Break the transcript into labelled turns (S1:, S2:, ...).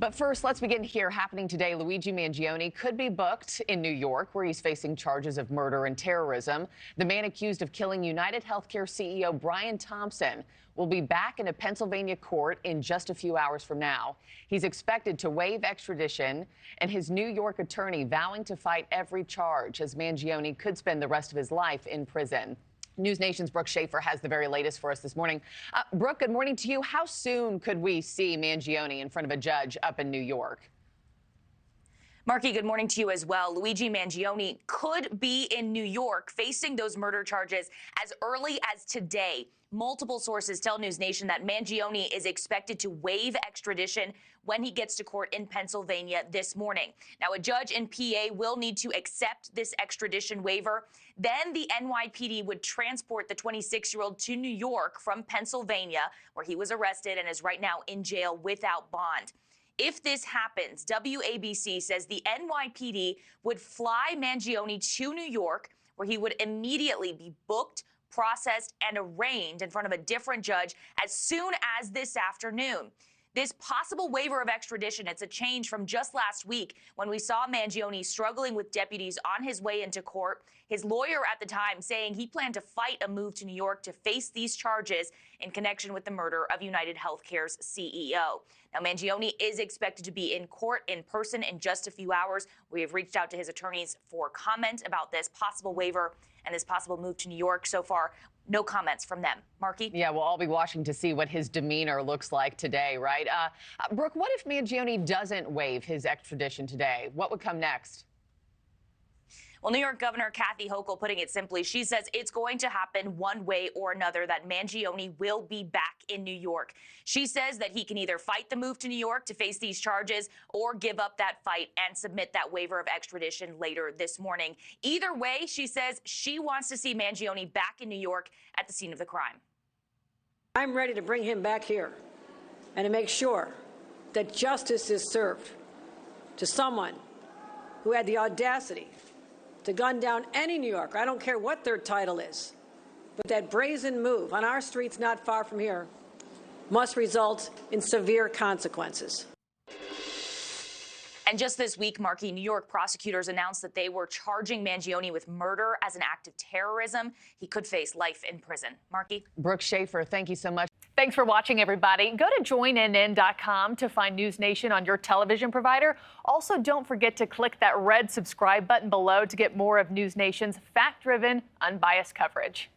S1: But first, let's begin here. Happening today, Luigi Mangione could be booked in New York, where he's facing charges of murder and terrorism. The man accused of killing United Healthcare CEO Brian Thompson will be back in a Pennsylvania court in just a few hours from now. He's expected to waive extradition, and his New York attorney vowing to fight every charge, as Mangione could spend the rest of his life in prison. NewsNation's Brooke Schaefer has the very latest for us this morning. Brooke, good morning to you. How soon could we see Mangione in front of a judge up in New York?
S2: Markie, good morning to you as well. Luigi Mangione could be in New York facing those murder charges as early as today. Multiple sources tell NewsNation that Mangione is expected to waive extradition when he gets to court in Pennsylvania this morning. Now, a judge in PA will need to accept this extradition waiver. Then the NYPD would transport the 26-year-old to New York from Pennsylvania, where he was arrested and is right now in jail without bond. If this happens, WABC says the NYPD would fly Mangione to New York, where he would immediately be booked, processed, and arraigned in front of a different judge as soon as this afternoon. This possible waiver of extradition, it's a change from just last week when we saw Mangione struggling with deputies on his way into court. His lawyer at the time saying he planned to fight a move to New York to face these charges in connection with the murder of United Healthcare's CEO. Now, Mangione is expected to be in court in person in just a few hours. We have reached out to his attorneys for comment about this possible waiver and this possible move to New York. So far, no comments from them. Markie?
S1: Yeah, we'll all be watching to see what his demeanor looks like today, right? Brooke, what if Mangione doesn't waive his extradition today? What would come next?
S2: Well, New York Governor Kathy Hochul putting it simply, she says it's going to happen one way or another, that Mangione will be back in New York. She says that he can either fight the move to New York to face these charges or give up that fight and submit that waiver of extradition later this morning. Either way, she says she wants to see Mangione back in New York at the scene of the crime.
S3: I'm ready to bring him back here and to make sure that justice is served to someone who had the audacity to gun down any New Yorker, I don't care what their title is, but that brazen move on our streets not far from here must result in severe consequences.
S2: And just this week, Markie, New York prosecutors announced that they were charging Mangione with murder as an act of terrorism. He could face life in prison. Markie?
S1: Brooke Schaefer, thank you so much.
S4: Thanks for watching, everybody. Go to joinnn.com to find NewsNation on your television provider. Also, don't forget to click that red subscribe button below to get more of NewsNation's fact-driven, unbiased coverage.